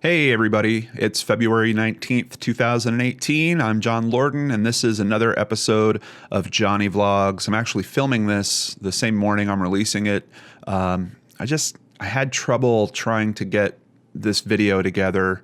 Hey everybody, it's February 19th, 2018. I'm John Lorden, and this is another episode of Johnny Vlogs. I'm actually filming this the same morning I'm releasing it. I had trouble trying to get this video together.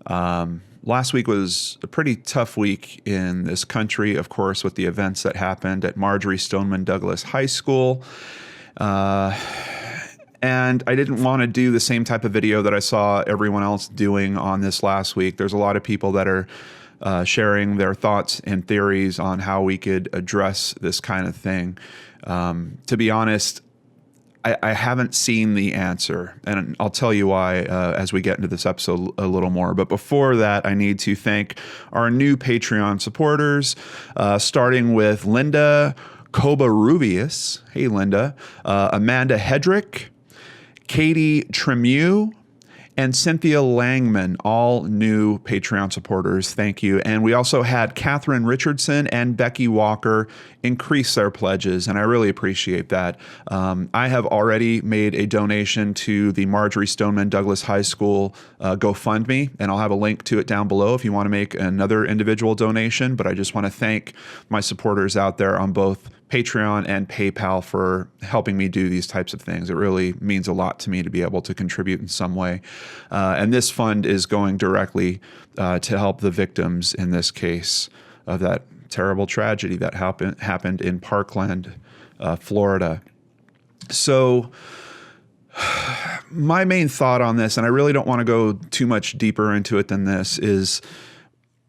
Last week was a pretty tough week in this country, of course, with the events that happened at Marjory Stoneman Douglas High School. And I didn't want to do the same type of video that I saw everyone else doing on this last week. There's a lot of people that are sharing their thoughts and theories on how we could address this kind of thing. To be honest, I haven't seen the answer, and I'll tell you why as we get into this episode a little more. But before that, I need to thank our new Patreon supporters, starting with Linda Cobarubius. Hey, Linda. Amanda Hedrick, Katie Tremieux, and Cynthia Langman, all new Patreon supporters. Thank you. And we also had Catherine Richardson and Becky Walker increase their pledges, and I really appreciate that. I have already made a donation to the Marjory Stoneman Douglas High School GoFundMe, and I'll have a link to it down below if you want to make another individual donation. But I just want to thank my supporters out there on both Patreon and PayPal for helping me do these types of things. It really means a lot to me to be able to contribute in some way. And this fund is going directly to help the victims in this case of that terrible tragedy that happened in Parkland, Florida. So my main thought on this, and I really don't want to go too much deeper into it than this, is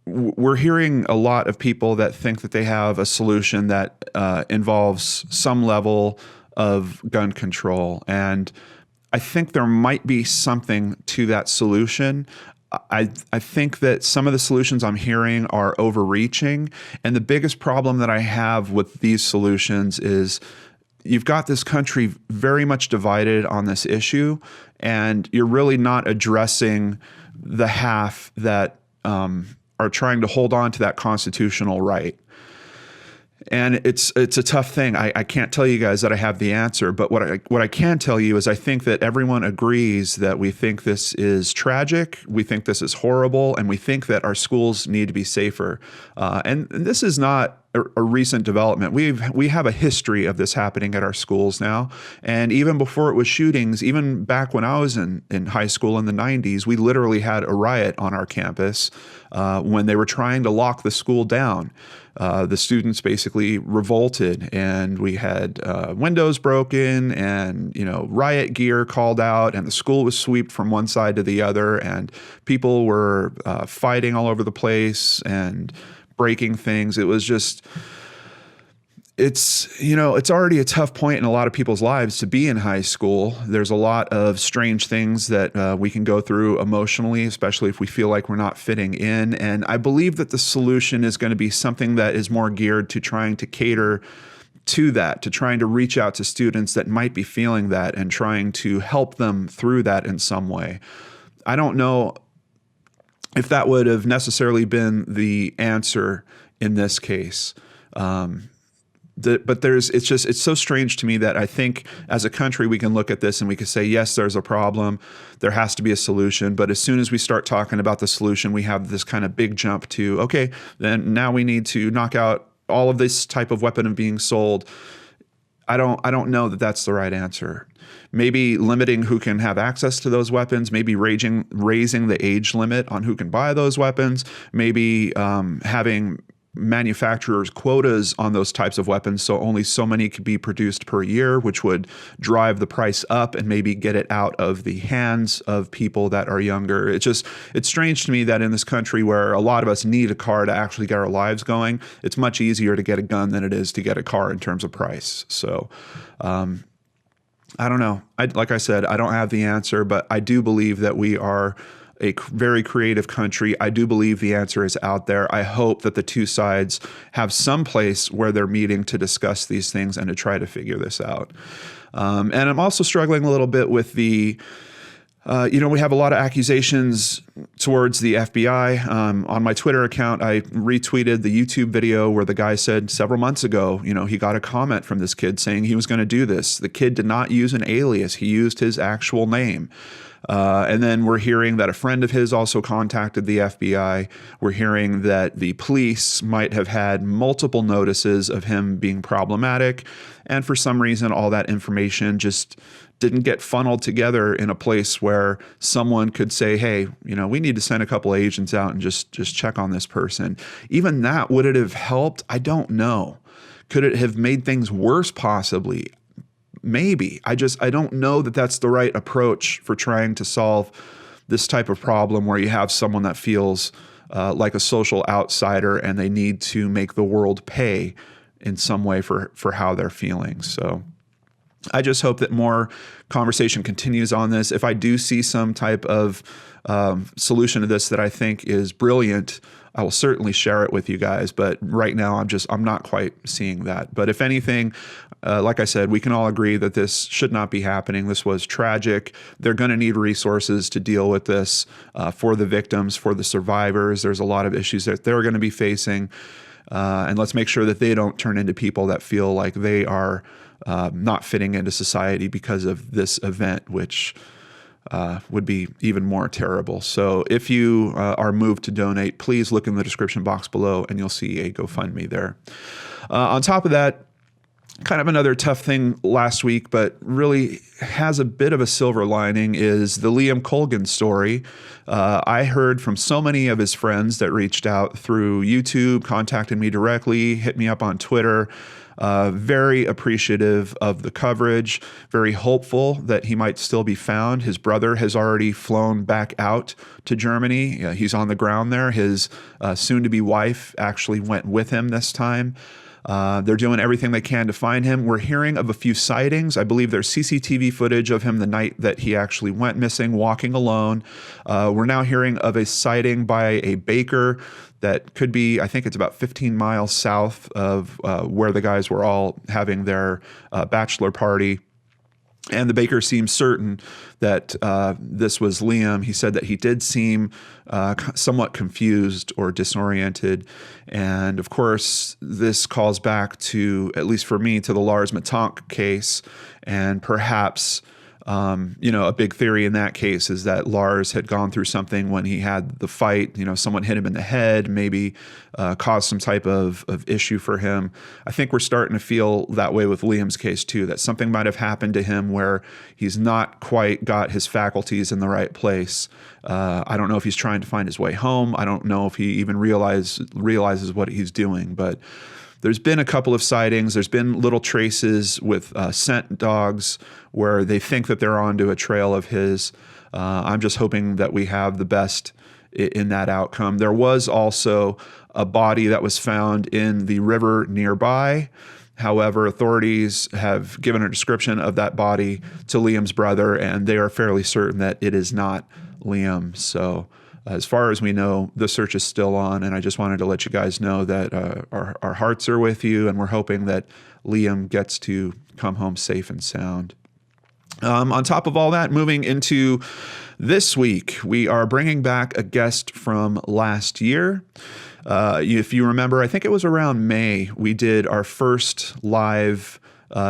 we're hearing a lot of people that think that they have a solution that involves some level of gun control. And I think there might be something to that solution. I think that some of the solutions I'm hearing are overreaching. And the biggest problem that I have with these solutions is you've got this country very much divided on this issue, and you're really not addressing the half that are trying to hold on to that constitutional right. And it's a tough thing. I can't tell you guys that I have the answer, but what I can tell you is I think that everyone agrees that we think this is tragic, we think this is horrible, and we think that our schools need to be safer. And this is not a recent development. We have a history of this happening at our schools now. And even before it was shootings, even back when I was in high school in the 90s, we literally had a riot on our campus when they were trying to lock the school down. The students basically revolted, and we had windows broken and, riot gear called out, and the school was swept from one side to the other, and people were fighting all over the place and breaking things. It was just, it's already a tough point in a lot of people's lives to be in high school. There's a lot of strange things that we can go through emotionally, especially if we feel like we're not fitting in. And I believe that the solution is going to be something that is more geared to trying to cater to that, to trying to reach out to students that might be feeling that and trying to help them through that in some way. I don't know if that would have necessarily been the answer in this case. But it's so strange to me that I think as a country we can look at this and we can say, yes, there's a problem, there has to be a solution. But as soon as we start talking about the solution, we have this kind of big jump to, okay, then now we need to knock out all of this type of weapon being sold. I don't know that that's the right answer. Maybe limiting who can have access to those weapons, maybe raising the age limit on who can buy those weapons, maybe having manufacturers' quotas on those types of weapons, so only so many could be produced per year, which would drive the price up and maybe get it out of the hands of people that are younger. It's strange to me that in this country where a lot of us need a car to actually get our lives going, it's much easier to get a gun than it is to get a car in terms of price. So I don't know. Like I said, I don't have the answer, but I do believe that we are a very creative country. I do believe the answer is out there. I hope that the two sides have some place where they're meeting to discuss these things and to try to figure this out. And I'm also struggling a little bit with the we have a lot of accusations towards the FBI. On my Twitter account, I retweeted the YouTube video where the guy said several months ago, he got a comment from this kid saying he was going to do this. The kid did not use an alias. He used his actual name. And then we're hearing that a friend of his also contacted the FBI. We're hearing that the police might have had multiple notices of him being problematic. And for some reason, all that information just didn't get funneled together in a place where someone could say, hey, we need to send a couple agents out and just check on this person. Even that, would it have helped? I don't know. Could it have made things worse? Possibly. Maybe. I don't know that that's the right approach for trying to solve this type of problem where you have someone that feels like a social outsider and they need to make the world pay in some way for how they're feeling. So I just hope that more conversation continues on this. If I do see some type of solution to this that I think is brilliant, I will certainly share it with you guys. But right now, I'm not quite seeing that. But if anything, like I said, we can all agree that this should not be happening. This was tragic. They're going to need resources to deal with this for the victims, for the survivors. There's a lot of issues that they're going to be facing. And let's make sure that they don't turn into people that feel like they are not fitting into society because of this event, which would be even more terrible. So if you are moved to donate, please look in the description box below and you'll see a GoFundMe there. On top of that, kind of another tough thing last week, but really has a bit of a silver lining, is the Liam Colgan story. I heard from so many of his friends that reached out through YouTube, contacted me directly, hit me up on Twitter. Very appreciative of the coverage, very hopeful that he might still be found. His brother has already flown back out to Germany. He's on the ground there. His soon-to-be wife actually went with him this time. They're doing everything they can to find him. We're hearing of a few sightings. I believe there's CCTV footage of him the night that he actually went missing, walking alone. We're now hearing of a sighting by a baker that could be, I think it's about 15 miles south of where the guys were all having their bachelor party. And the baker seems certain that this was Liam. He said that he did seem somewhat confused or disoriented. And of course, this calls back to, at least for me, to the Lars Matonk case. And perhaps, a big theory in that case is that Lars had gone through something when he had the fight. Someone hit him in the head, maybe caused some type of issue for him. I think we're starting to feel that way with Liam's case too, that something might have happened to him where he's not quite got his faculties in the right place. I don't know if he's trying to find his way home. I don't know if he even realizes what he's doing, but there's been a couple of sightings. There's been little traces with scent dogs where they think that they're onto a trail of his. I'm just hoping that we have the best in that outcome. There was also a body that was found in the river nearby. However, authorities have given a description of that body to Liam's brother, and they are fairly certain that it is not Liam. So as far as we know, the search is still on, and I just wanted to let you guys know that our hearts are with you, and we're hoping that Liam gets to come home safe and sound. On top of all that, moving into this week, we are bringing back a guest from last year. If you remember, I think it was around May, we did our first live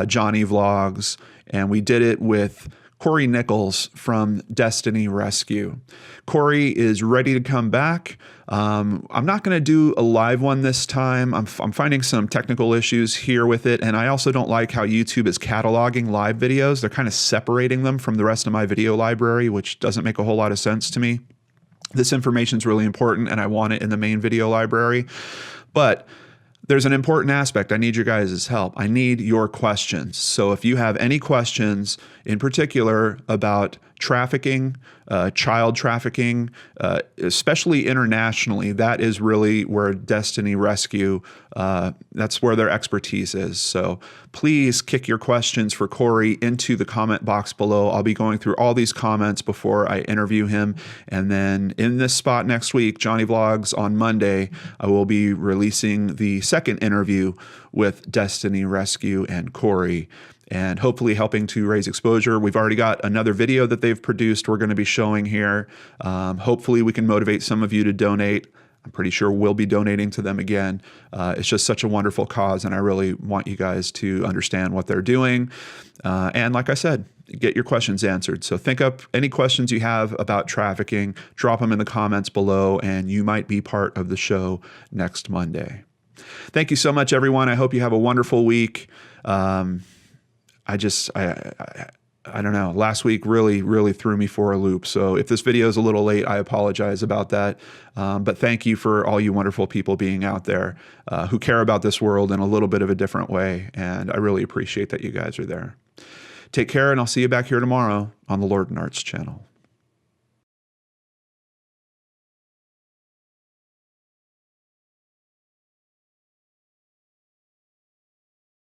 Johnny Vlogs, and we did it with Corey Nichols from Destiny Rescue. Corey is ready to come back. I'm not going to do a live one this time. I'm finding some technical issues here with it, and I also don't like how YouTube is cataloging live videos. They're kind of separating them from the rest of my video library, which doesn't make a whole lot of sense to me. This information is really important, and I want it in the main video library. But there's an important aspect. I need your guys' help. I need your questions. So if you have any questions in particular about trafficking, child trafficking, especially internationally, that is really where Destiny Rescue, that's where their expertise is. So please kick your questions for Corey into the comment box below. I'll be going through all these comments before I interview him. And then in this spot next week, Johnny Vlogs on Monday, I will be releasing the second interview with Destiny Rescue and Corey, and hopefully helping to raise exposure. We've already got another video that they've produced we're going to be showing here. Hopefully we can motivate some of you to donate. I'm pretty sure we'll be donating to them again. It's just such a wonderful cause, and I really want you guys to understand what they're doing. And like I said, get your questions answered. So think up any questions you have about trafficking, drop them in the comments below, and you might be part of the show next Monday. Thank you so much, everyone. I hope you have a wonderful week. I don't know. Last week really threw me for a loop. So if this video is a little late, I apologize about that. But thank you for all you wonderful people being out there who care about this world in a little bit of a different way. And I really appreciate that you guys are there. Take care, and I'll see you back here tomorrow on the Lord and Arts channel.